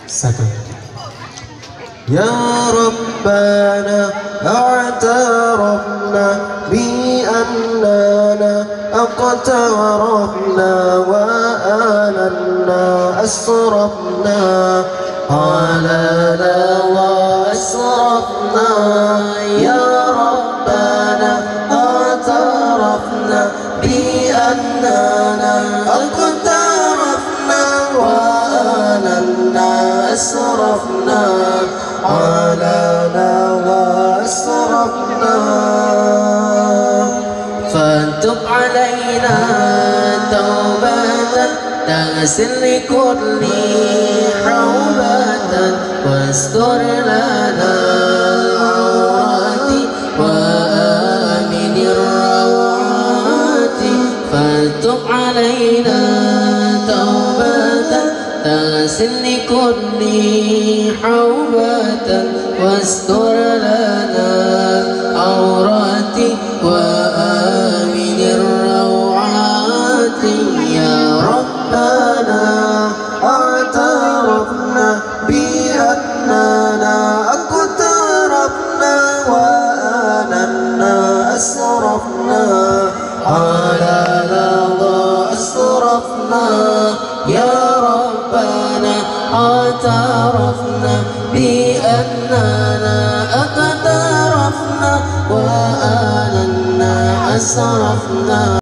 Satu. Ya Rabbana a'tarafna bi annana aqtarafna wa alanna asrafna alana wa asrafna. Ya Rabbana a'tarafna bi annana aqtarafna wa alanna asrafna علنا وأسرفنا فتب علينا توبة تغسل لكل حوبة واستر لنا العورات وآمن الروعات فتب علينا توبة تغسل لكل حوبة واستر لنا العورات وآمن الروعات. يا ربنا اعترفنا بأننا اقترفنا وآننا أسرفنا على لظى أسرفنا. يا ربنا اعترفنا بأننا اقترفنا وآننا أسرفنا.